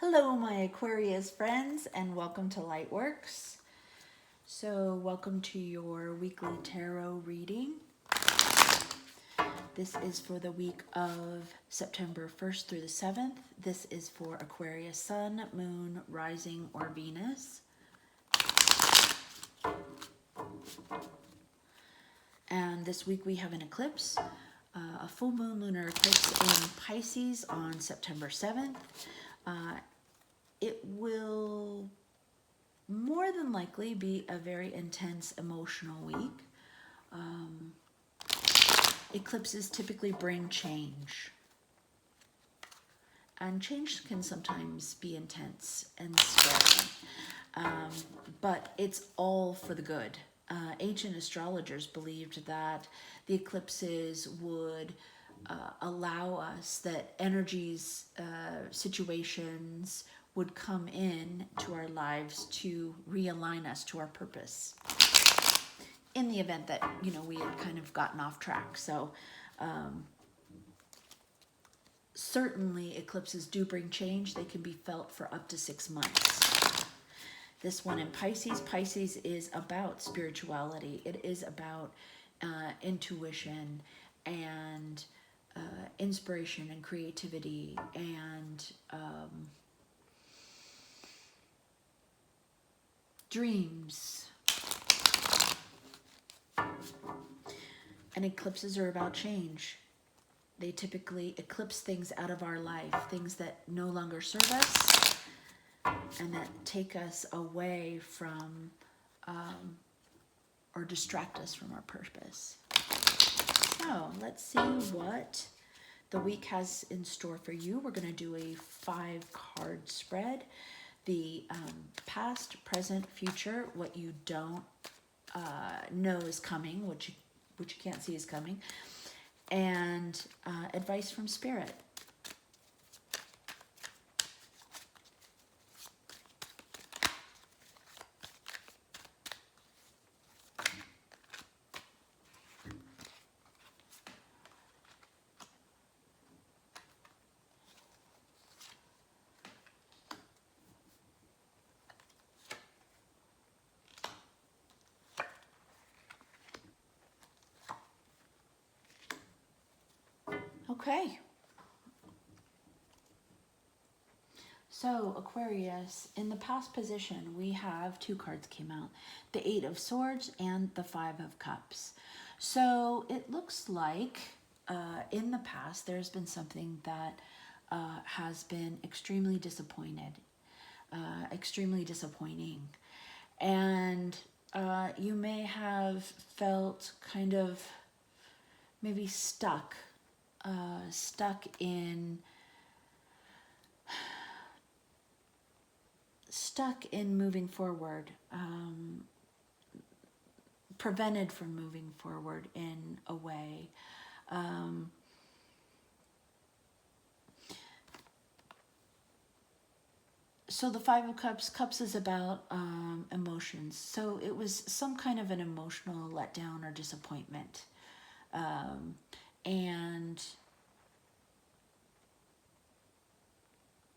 Hello, my Aquarius friends, and welcome to Lightworks. So, welcome to your weekly tarot reading. This is for the week of September 1st through the 7th. This is for Aquarius Sun, Moon, Rising, or Venus. And this week we have an eclipse, a full moon lunar eclipse in Pisces on September 7th. It will more than likely be a very intense emotional week. Eclipses typically bring change. And change can sometimes be intense and scary. But it's all for the good. Ancient astrologers believed that the eclipses would allow us, that energies, situations would come in to our lives to realign us to our purpose in the event that, we had kind of gotten off track. So certainly eclipses do bring change. They can be felt for up to 6 months. This one in Pisces. Pisces is about spirituality. It is about intuition and inspiration and creativity and dreams. And eclipses are about change. They typically eclipse things out of our life, things that no longer serve us and that take us away from or distract us from our purpose. So let's see what the week has in store for you. We're going to do a 5-card spread. The past, present, future, what you don't know is coming, what you can't see is coming, and advice from Spirit. Okay. So, Aquarius, in the past position, we have 2 cards came out. The 8 of Swords and the 5 of Cups. So, it looks like in the past, there's been something that has been extremely disappointing. And you may have felt kind of maybe stuck in moving forward, prevented from moving forward in a way. So the 5 of Cups is about emotions. So it was some kind of an emotional letdown or disappointment. And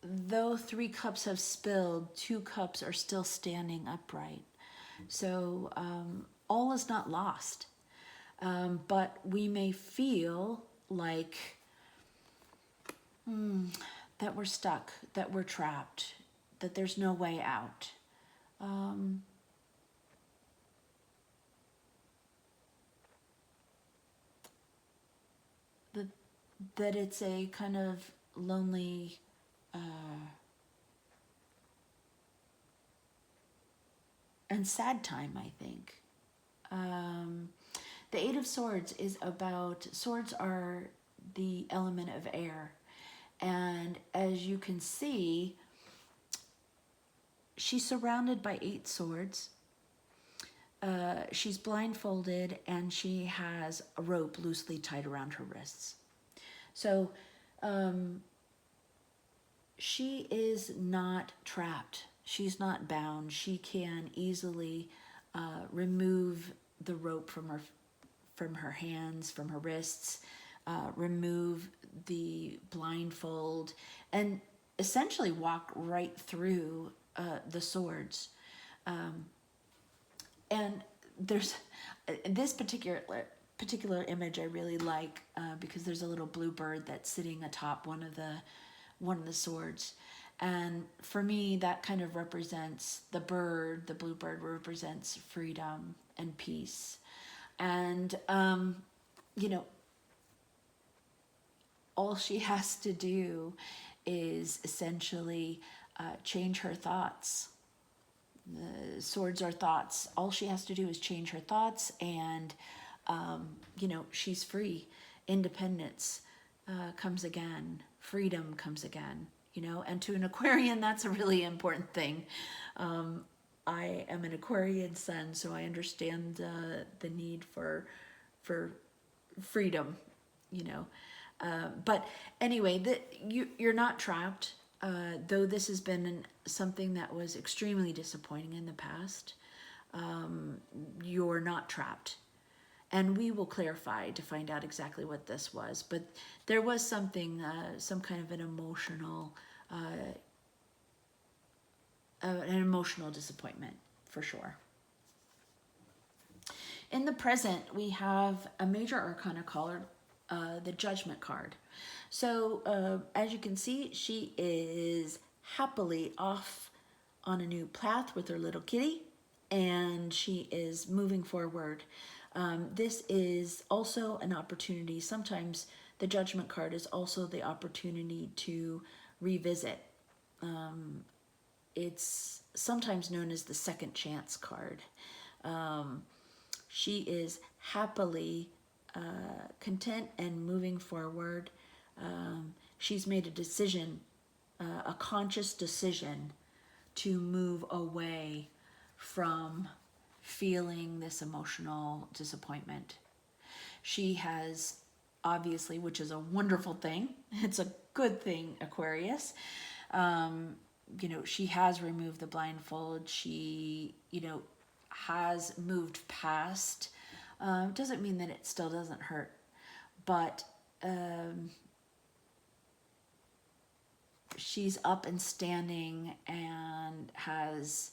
though 3 cups have spilled, 2 cups are still standing upright. So all is not lost. But we may feel like that we're stuck, that we're trapped, that there's no way out. That it's a kind of lonely and sad time, I think. The 8 of Swords is about, swords are the element of air. And as you can see, she's surrounded by 8 swords. She's blindfolded and she has a rope loosely tied around her wrists. So she is not trapped. She's not bound. She can easily remove the rope from her hands, from her wrists, remove the blindfold, and essentially walk right through the swords. And there's this particular image I really like, because there's a little blue bird that's sitting atop one of the swords, and for me that kind of represents the bird. The blue bird represents freedom and peace, and you know, all she has to do is essentially change her thoughts. The swords are thoughts. All she has to do is change her thoughts, and you know, she's free. Independence comes again. Freedom comes again. You know, and to an Aquarian, that's a really important thing. I am an Aquarian sun, so I understand the need for freedom. You know, but anyway, you're not trapped. Though this has been something that was extremely disappointing in the past, you're not trapped. And we will clarify to find out exactly what this was. But there was something, some kind of an emotional disappointment, for sure. In the present, we have a major arcana card, the Judgment card. So as you can see, she is happily off on a new path with her little kitty, and she is moving forward. This is also an opportunity. Sometimes the Judgment card is also the opportunity to revisit. It's sometimes known as the second chance card. She is happily content and moving forward. She's made a decision, a conscious decision, to move away from feeling this emotional disappointment. She has obviously, which is a wonderful thing, it's a good thing, Aquarius, you know, she has removed the blindfold. She, you know, has moved past. Doesn't mean that it still doesn't hurt, but she's up and standing and has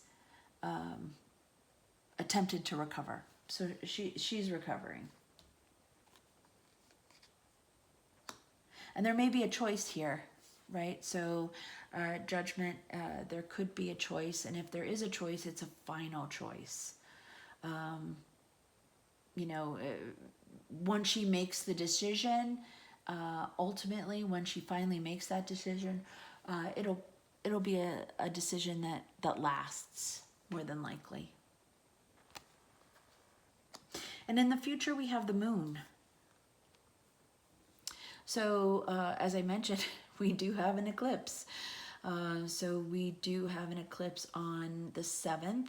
attempted to recover. So she's recovering. And there may be a choice here, right? So Judgment, there could be a choice. And if there is a choice, it's a final choice. You know, once she makes the decision, ultimately, when she finally makes that decision, it'll be a decision that lasts, more than likely. And in the future, we have the moon. So as I mentioned, we do have an eclipse. So we do have an eclipse on the 7th.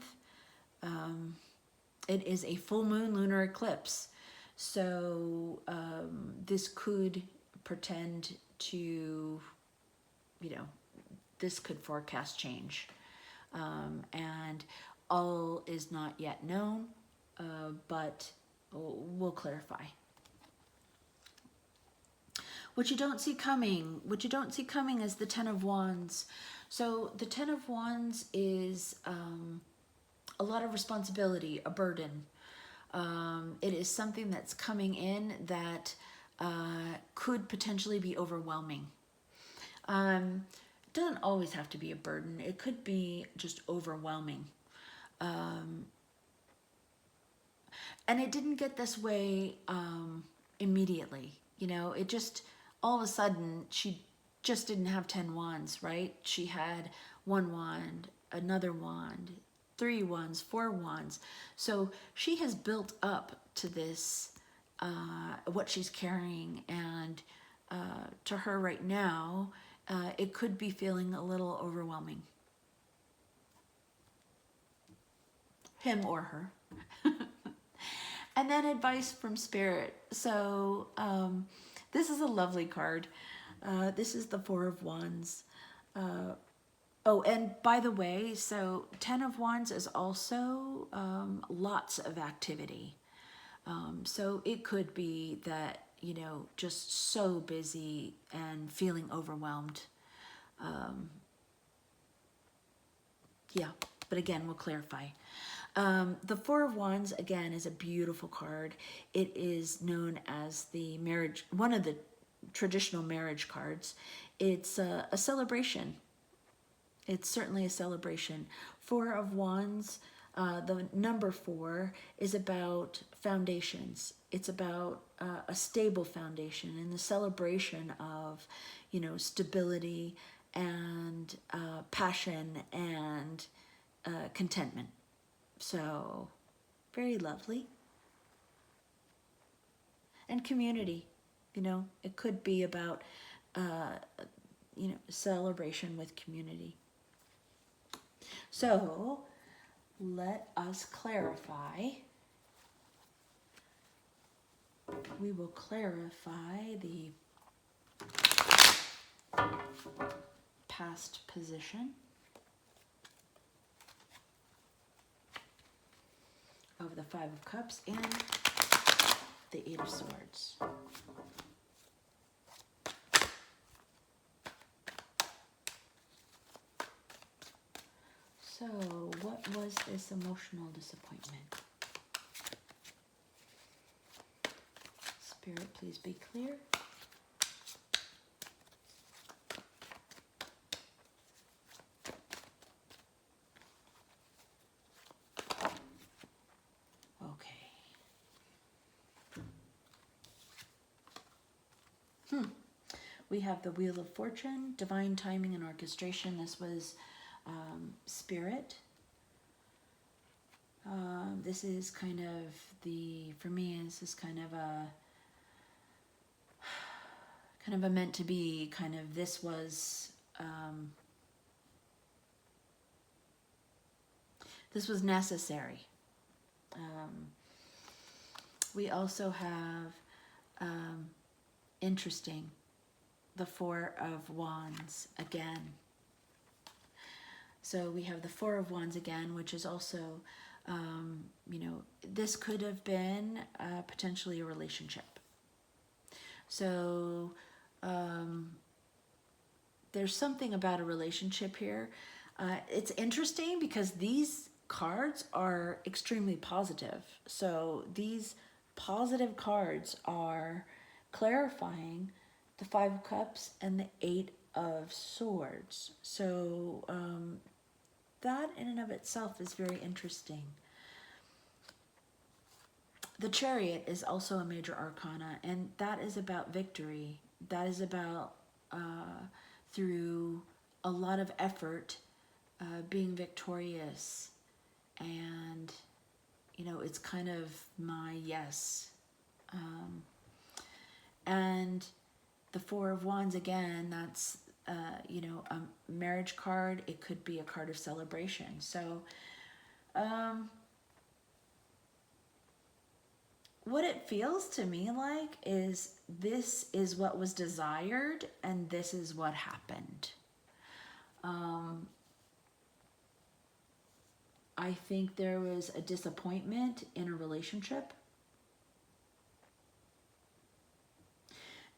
It is a full moon lunar eclipse. So this could pretend to, you know, this could forecast change. And all is not yet known, but we'll clarify. What you don't see coming is the Ten of Wands. So the Ten of Wands is a lot of responsibility, a burden. It is something that's coming in that could potentially be overwhelming. It doesn't always have to be a burden. It could be just overwhelming. And it didn't get this way immediately. You know, it just, all of a sudden, she just didn't have 10 wands, right? She had 1 wand, another wand, 3 wands, 4 wands. So she has built up to this, what she's carrying. And to her right now, it could be feeling a little overwhelming. Him or her. And then advice from Spirit. So this is a lovely card. This is the 4 of Wands. Oh, and by the way, so 10 of Wands is also lots of activity. So it could be that, you know, just so busy and feeling overwhelmed. Yeah, but again, we'll clarify. The Four of Wands, again, is a beautiful card. It is known as the marriage, one of the traditional marriage cards. It's a celebration. It's certainly a celebration. Four of Wands, the number 4, is about foundations. It's about a stable foundation and the celebration of, you know, stability and passion and contentment. So, very lovely. And community, you know, it could be about, you know, celebration with community. So, let us clarify. We will clarify the past position of the Five of Cups and the Eight of Swords. So, what was this emotional disappointment? Spirit, please be clear. Okay. We have the Wheel of Fortune, Divine Timing and Orchestration. This was Spirit. This is kind of for me, this is kind of a meant to be, this was necessary. We also have, interesting, the Four of Wands again. So we have the Four of Wands again, which is also, you know, this could have been potentially a relationship. So there's something about a relationship here. It's interesting because these cards are extremely positive. So these positive cards are clarifying the Five of Cups and the Eight of Swords. So that in and of itself is very interesting. The Chariot is also a major arcana, and that is about victory. That is about, through a lot of effort, being victorious. And, you know, it's kind of my yes. And the Four of Wands, again, that's, you know, a marriage card. It could be a card of celebration. So, what it feels to me like is this is what was desired and this is what happened. I think there was a disappointment in a relationship.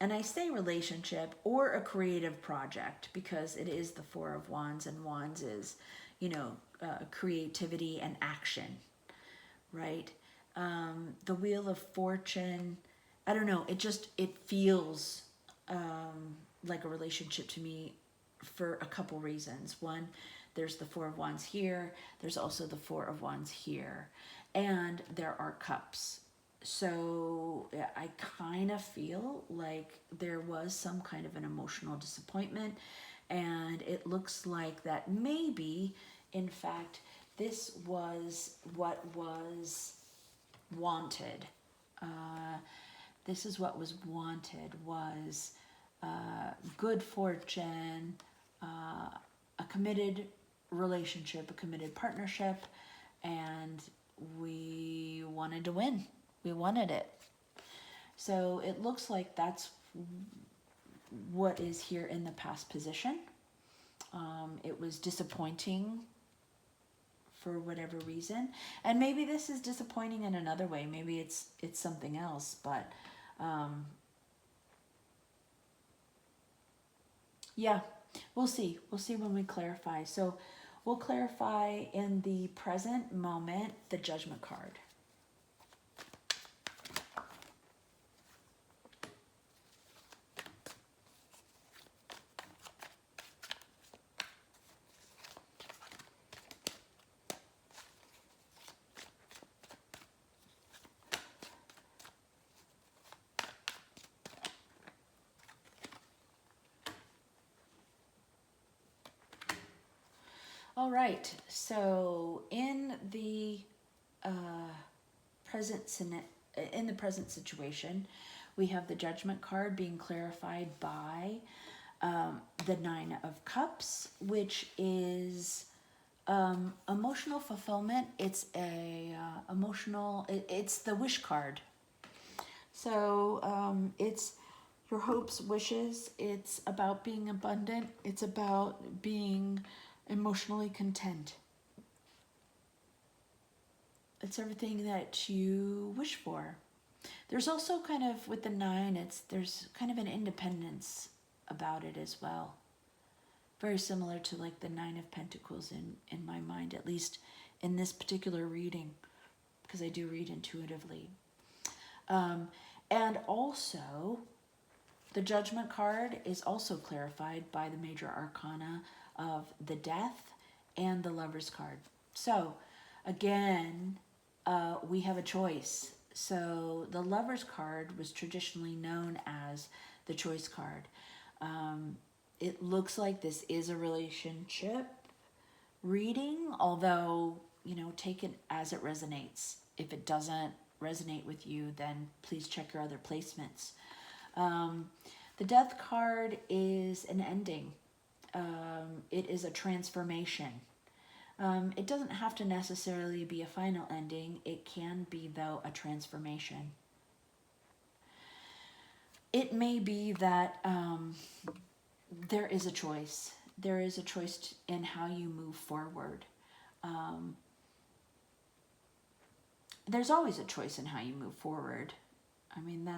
And I say relationship or a creative project because it is the Four of Wands, and Wands is, you know, creativity and action, right? The Wheel of Fortune, I don't know, it feels like a relationship to me for a couple reasons. One, there's the Four of Wands here, there's also the Four of Wands here, and there are cups. So I kind of feel like there was some kind of an emotional disappointment, and it looks like that maybe, in fact, this was what was wanted. This is what was wanted, was good fortune, a committed relationship, a committed partnership, and we wanted to win. We wanted it. So it looks like that's what is here in the past position. It was disappointing for whatever reason, and maybe this is disappointing in another way. Maybe it's something else, but yeah. We'll see. We'll see when we clarify. So we'll clarify in the present moment the Judgment card. All right, so in the present situation, we have the Judgment card being clarified by the Nine of Cups, which is emotional fulfillment. It's a it's the wish card. So it's your hopes, wishes. It's about being abundant. It's about being emotionally content. It's everything that you wish for. There's also kind of, with the nine, there's kind of an independence about it as well. Very similar to like the Nine of Pentacles in my mind, at least in this particular reading, because I do read intuitively. And also, the Judgment card is also clarified by the major arcana of the Death and the Lover's card. So, again, we have a choice. So, the Lover's card was traditionally known as the choice card. It looks like this is a relationship reading, although, you know, take it as it resonates. If it doesn't resonate with you, then please check your other placements. The Death card is an ending. It is a transformation. It doesn't have to necessarily be a final ending. It can be, though, a transformation. It may be that there is a choice. There is a choice in how you move forward. There's always a choice in how you move forward. I mean,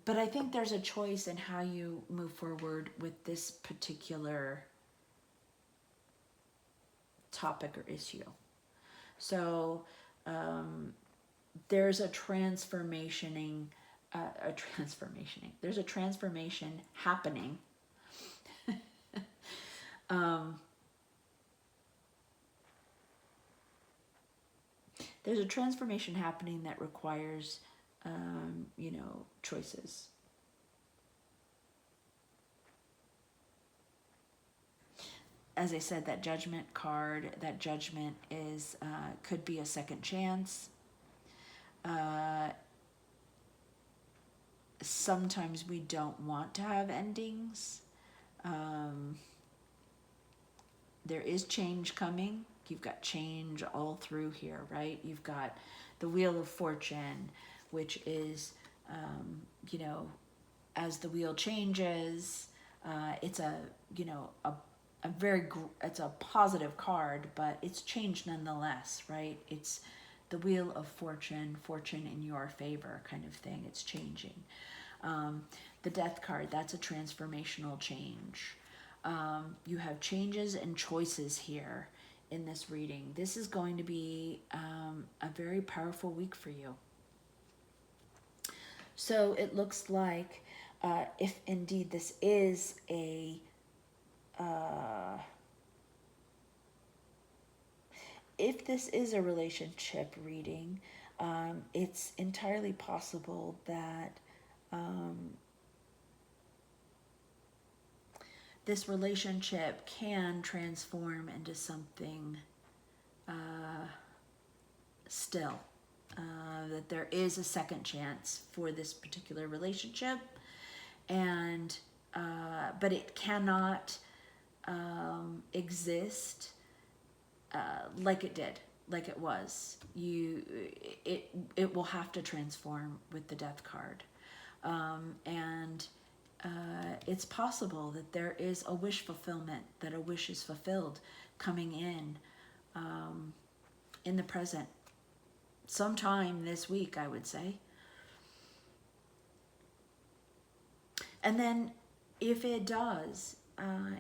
but I think there's a choice in how you move forward with this particular topic or issue. So there's a transformation happening. There's a transformation happening that requires, you know, choices. As I said, that Judgment card, that Judgment is could be a second chance. Sometimes we don't want to have endings. There is change coming. You've got change all through here, right? You've got the Wheel of Fortune, which is, you know, as the wheel changes, it's a, you know, it's a positive card, but it's change nonetheless, right? It's the Wheel of Fortune, fortune in your favor kind of thing. It's changing. The Death card, that's a transformational change. You have changes and choices here in this reading. This is going to be a very powerful week for you. So it looks like if indeed this is a relationship reading, it's entirely possible that this relationship can transform into something still. That there is a second chance for this particular relationship, and but it cannot exist like it did, like it was. It will have to transform with the Death card, and it's possible that there is a wish fulfillment, that a wish is fulfilled coming in the present. Sometime this week, I would say. And then if it does,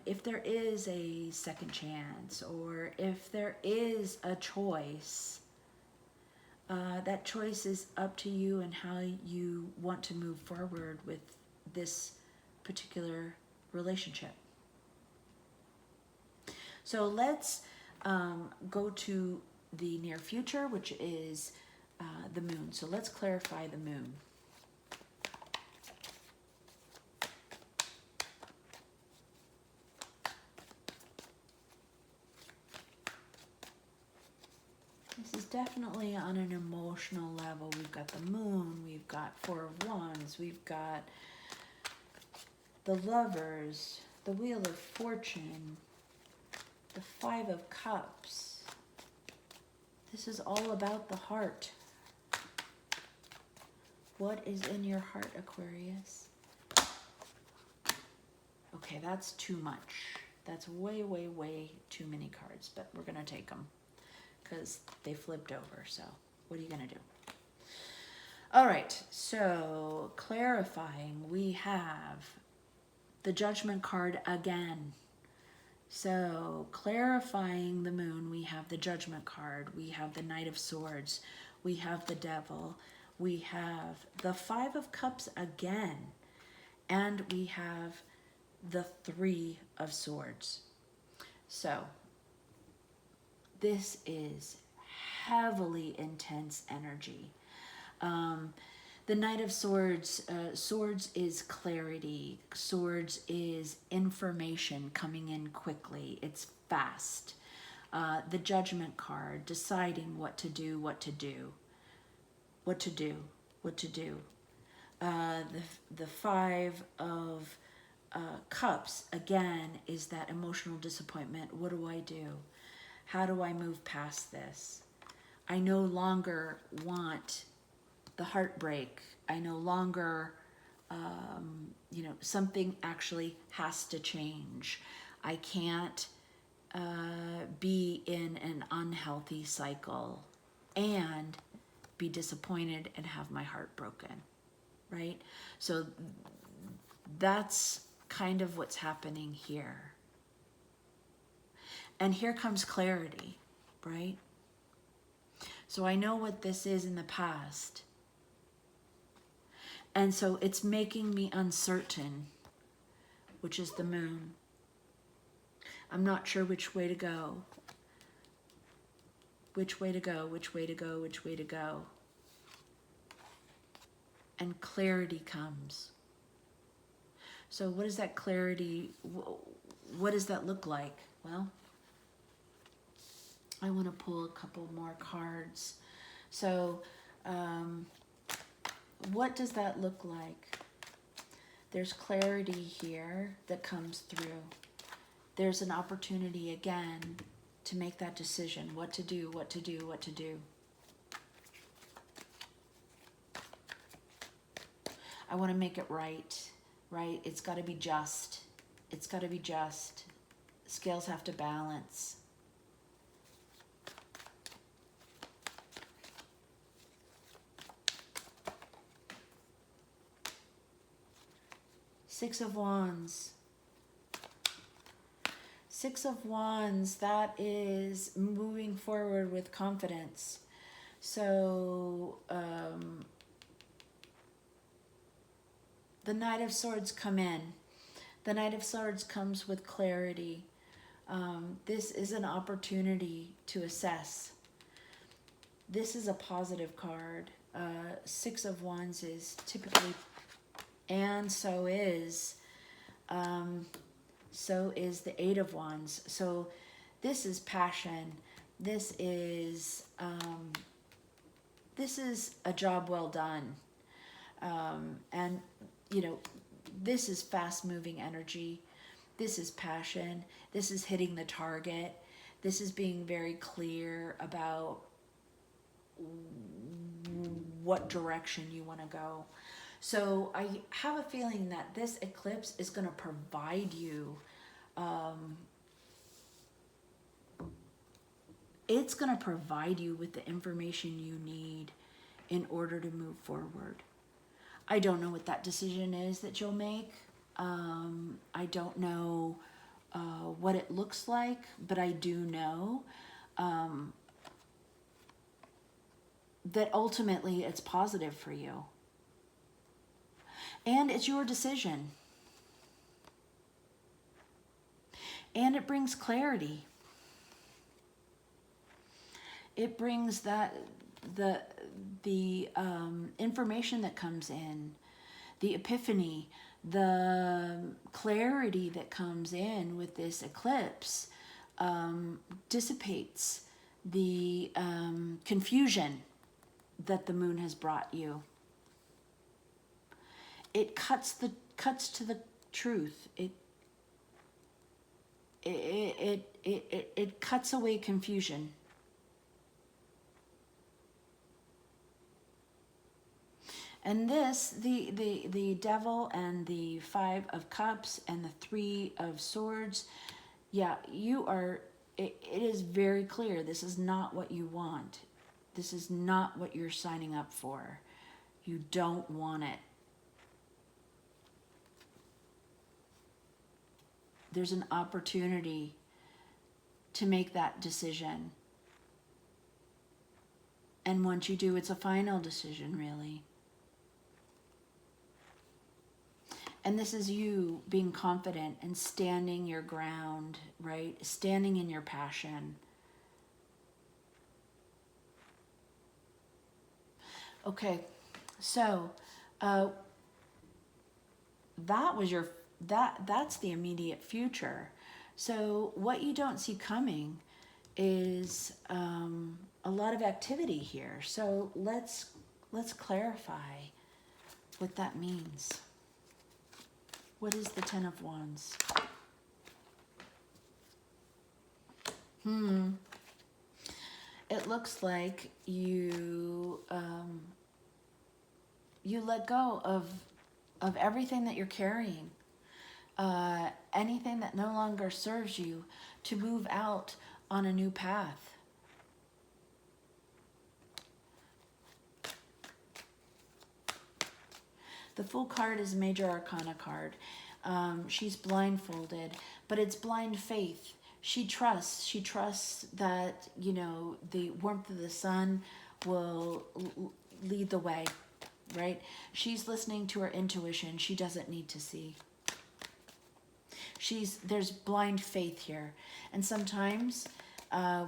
if there is a second chance, or if there is a choice, that choice is up to you and how you want to move forward with this particular relationship. So let's go to the near future, which is the moon. So let's clarify the moon. This is definitely on an emotional level. We've got the moon, we've got Four of Wands, we've got the Lovers, the Wheel of Fortune, the Five of Cups. This is all about the heart. What is in your heart, Aquarius? Okay, that's too much. That's way, way, way too many cards, but we're going to take them because they flipped over. So what are you going to do? All right, so clarifying, we have the Judgment card again. So clarifying the moon, we have the Judgment card, we have the Knight of Swords, we have the Devil, we have the Five of Cups again, and we have the Three of Swords. So this is heavily intense energy. The Knight of Swords, swords is clarity. Swords is information coming in quickly. It's fast. The Judgment card, deciding what to do, what to do, what to do, what to do. The Five of Cups, again, is that emotional disappointment. What do I do? How do I move past this? I no longer want the heartbreak. I no longer, something actually has to change. I can't be in an unhealthy cycle and be disappointed and have my heart broken, right? So that's kind of what's happening here. And here comes clarity, right? So I know what this is in the past. And so it's making me uncertain, which is the moon. I'm not sure which way to go. Which way to go, which way to go, which way to go. And clarity comes. So what is that clarity? What does that look like? Well, I want to pull a couple more cards. So, what does that look like? There's clarity here that comes through. There's an opportunity again to make that decision. What to do, what to do, what to do. I want to make it right, right? It's got to be just. It's got to be just. Scales have to balance. Six of Wands. Six of Wands, that is moving forward with confidence. So, the Knight of Swords come in. The Knight of Swords comes with clarity. This is an opportunity to assess. This is a positive card. Six of Wands is typically, and so is the Eight of Wands. So this is passion. This is a job well done. And this is fast moving energy. This is passion. This is hitting the target. This is being very clear about what direction you want to go. So I have a feeling that this eclipse is going to provide you, it's going to provide you with the information you need in order to move forward. I don't know what that decision is that you'll make, I don't know what it looks like, but I do know that ultimately it's positive for you. And it's your decision. And it brings clarity. It brings that the information that comes in, the epiphany, the clarity that comes in with this eclipse dissipates the confusion that the moon has brought you. It cuts to the truth. It cuts away confusion. And this, the Devil and the Five of Cups and the Three of Swords, yeah, you are, it is very clear this is not what you want. This is not what you're signing up for. You don't want it. There's an opportunity to make that decision. And once you do, it's a final decision, really. And this is you being confident and standing your ground, right? Standing in your passion. Okay, so that was your that's the immediate future. So what you don't see coming is a lot of activity here. So let's clarify what that means. What is the Ten of Wands? It looks like you let go of everything that you're carrying, anything that no longer serves you, to move out on a new path. The Fool card is a major arcana card. She's blindfolded, but it's blind faith. She trusts that, you know, the warmth of the sun will lead the way, right? She's listening to her intuition. She doesn't need to see. There's blind faith here. And sometimes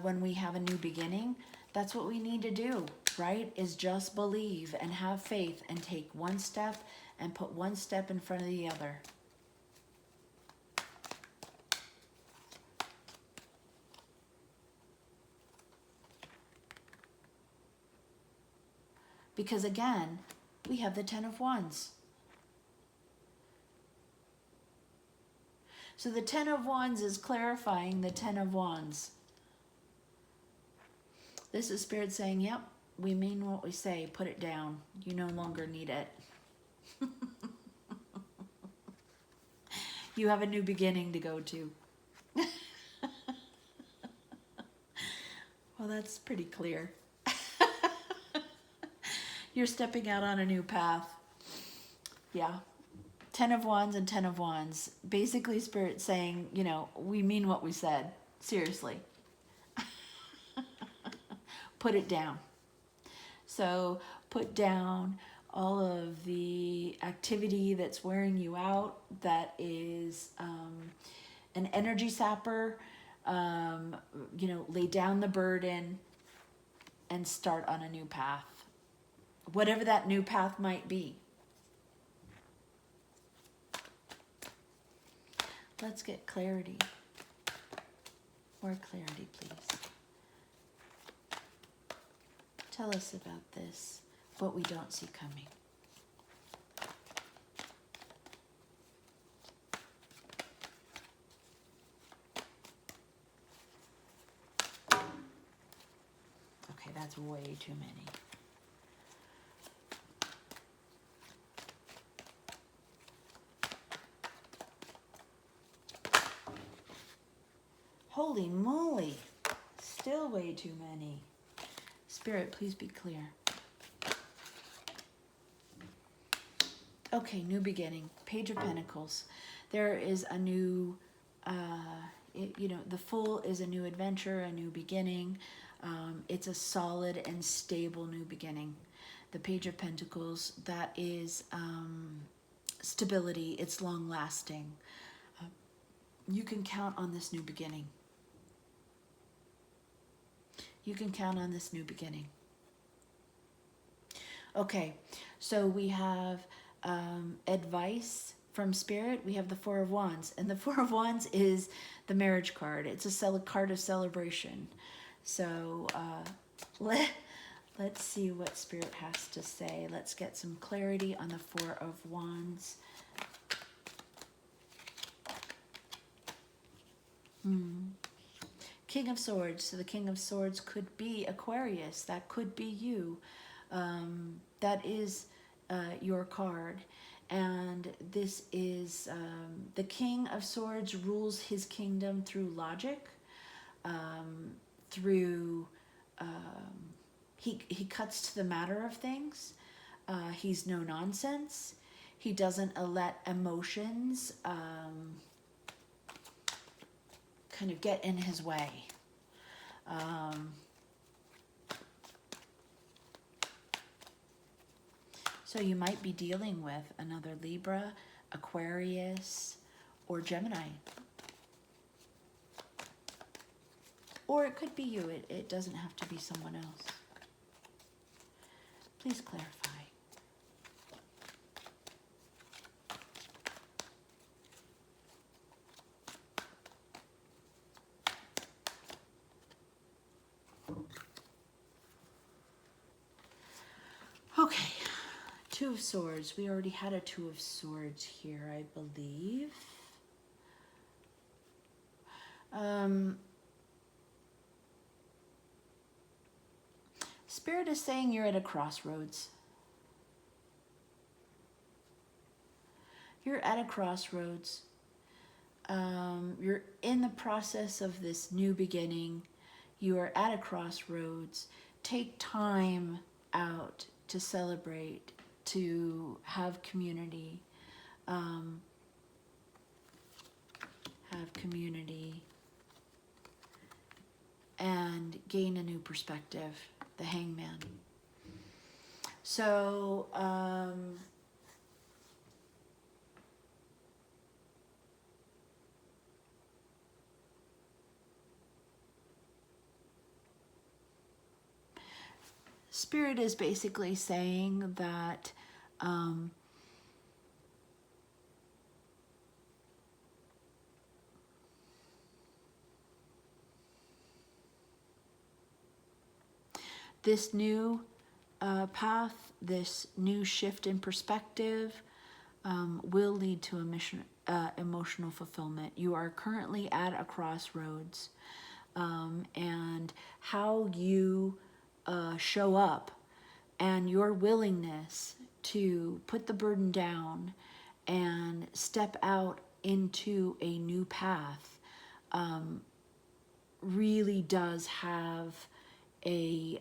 when we have a new beginning, that's what we need to do, right? Is just believe and have faith and take one step and put one step in front of the other. Because again, we have the Ten of Wands. So the Ten of Wands is clarifying the Ten of Wands. This is Spirit saying, yep, we mean what we say. Put it down. You no longer need it. You have a new beginning to go to. Well, that's pretty clear. You're stepping out on a new path. Yeah. Ten of Wands and Ten of Wands. Basically, Spirit saying, you know, we mean what we said. Seriously. Put it down. So put down all of the activity that's wearing you out, that is an energy sapper. You know, lay down the burden and start on a new path. Whatever that new path might be. Let's get clarity. More clarity, please. Tell us about this, what we don't see coming. Okay, that's way too many. Holy moly, still way too many. Spirit, please be clear. Okay, new beginning. Page of Pentacles. There is a new, the Fool is a new adventure, a new beginning. It's a solid and stable new beginning. The Page of Pentacles, that is stability. It's long lasting. You can count on this new beginning. You can count on this new beginning. Okay, so we have advice from Spirit. We have the Four of Wands, and the Four of Wands is the marriage card. It's a card of celebration. So let's see what Spirit has to say. Let's get some clarity on the Four of Wands. King of Swords. So the King of Swords could be Aquarius. That could be you. That is your card. And this is the King of Swords rules his kingdom through logic, through he cuts to the matter of things. He's no nonsense. He doesn't let emotions kind of get in his way. So you might be dealing with another Libra, Aquarius, or Gemini. Or it could be you. It doesn't have to be someone else. Please clarify. Okay. Two of Swords. We already had a Two of Swords here, I believe. Spirit is saying you're at a crossroads. You're at a crossroads. You're in the process of this new beginning. You are at a crossroads. Take time out to celebrate, to have community, and gain a new perspective. The Hangman. So, Spirit is basically saying that this new path, this new shift in perspective will lead to emotional fulfillment. You are currently at a crossroads, and how you show up and your willingness to put the burden down and step out into a new path really does have a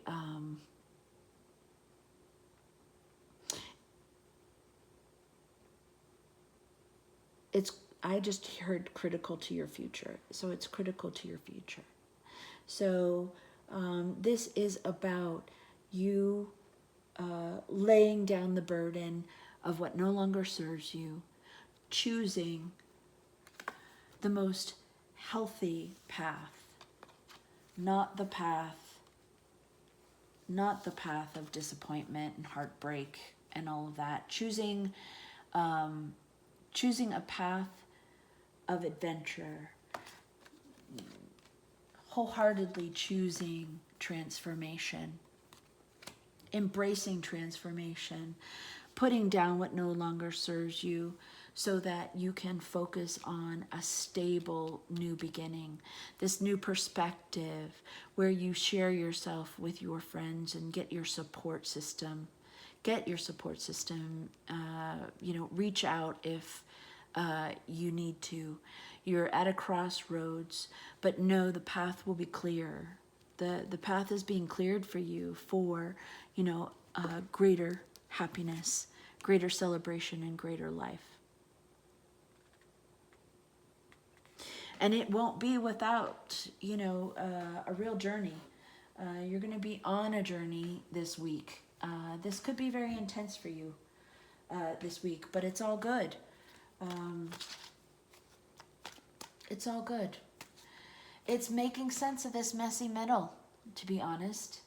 I just heard critical to your future. So it's critical to your future. So this is about you laying down the burden of what no longer serves you, choosing the most healthy path, not the path of disappointment and heartbreak and all of that. Choosing a path of adventure, wholeheartedly choosing transformation, embracing transformation, putting down what no longer serves you so that you can focus on a stable new beginning, this new perspective where you share yourself with your friends and get your support system. Reach out if you need to. You're at a crossroads, but know the path will be clear. The path is being cleared for you for, greater happiness, greater celebration and greater life. And it won't be without, you know, a real journey. You're going to be on a journey this week. This could be very intense for you this week, but it's all good. It's all good. It's making sense of this messy middle, to be honest.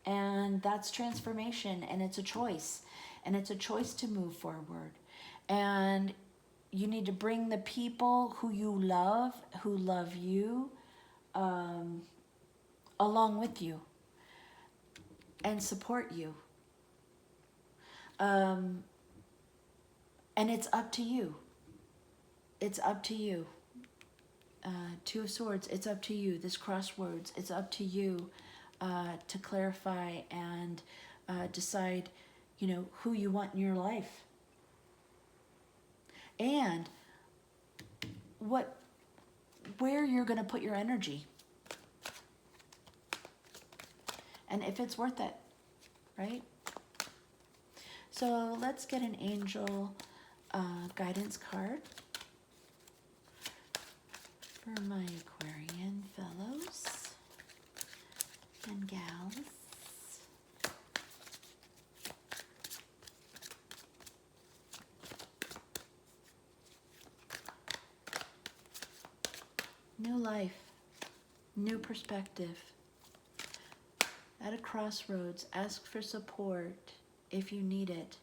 And that's transformation, and it's a choice. And it's a choice to move forward. And you need to bring the people who you love, who love you, along with you and support you. And it's up to you. It's up to you. Two of Swords, it's up to you. This crossroads, it's up to you to clarify and decide, you know, who you want in your life. And where you're going to put your energy. And if it's worth it, right? So let's get an angel guidance card for my Aquarian fellows and gals. New life, new perspective. At a crossroads, ask for support if you need it.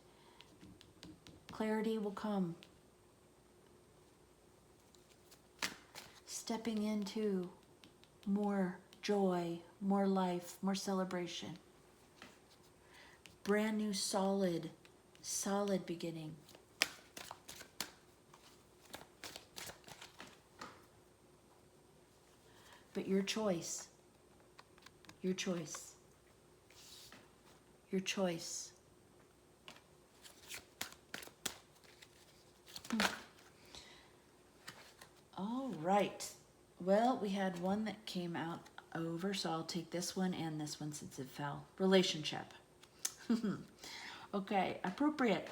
Clarity will come. Stepping into more joy, more life, more celebration. Brand new, solid beginning. But your choice, your choice, your choice. All right. Well, we had one that came out over, so I'll take this one and this one since it fell. Relationship. Okay, appropriate.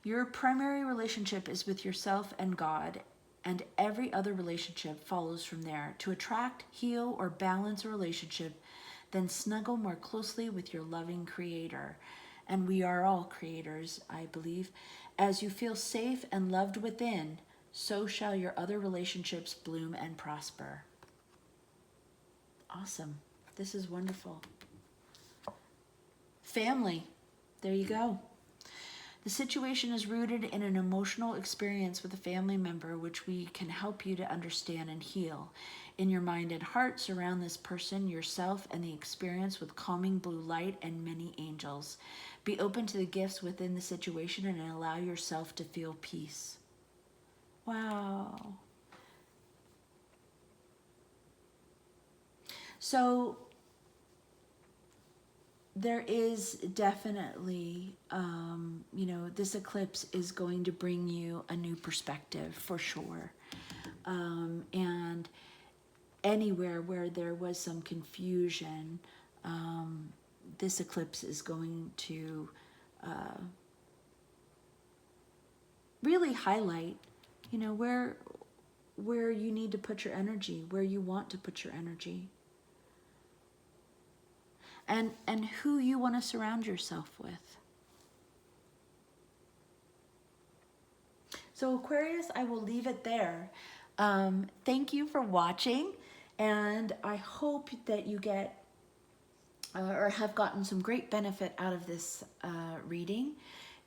Your primary relationship is with yourself and God, and every other relationship follows from there. To attract, heal, or balance a relationship, then snuggle more closely with your loving Creator. And we are all creators, I believe. As you feel safe and loved within, so shall your other relationships bloom and prosper. Awesome. This is wonderful. Family. There you go. The situation is rooted in an emotional experience with a family member, which we can help you to understand and heal. In your mind and heart, surround this person, yourself, and the experience with calming blue light and many angels. Be open to the gifts within the situation and allow yourself to feel peace. Wow. So there is definitely, you know, this eclipse is going to bring you a new perspective for sure. And anywhere where there was some confusion, this eclipse is going to really highlight, you know, where you need to put your energy, where you want to put your energy. And who you want to surround yourself with. So Aquarius, I will leave it there. Thank you for watching, and I hope that you get or have gotten some great benefit out of this reading.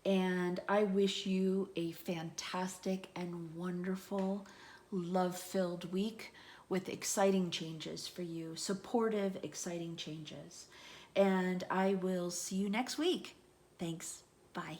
And I wish you a fantastic and wonderful, love-filled week with exciting changes for you, supportive, exciting changes. And I will see you next week. Thanks. Bye.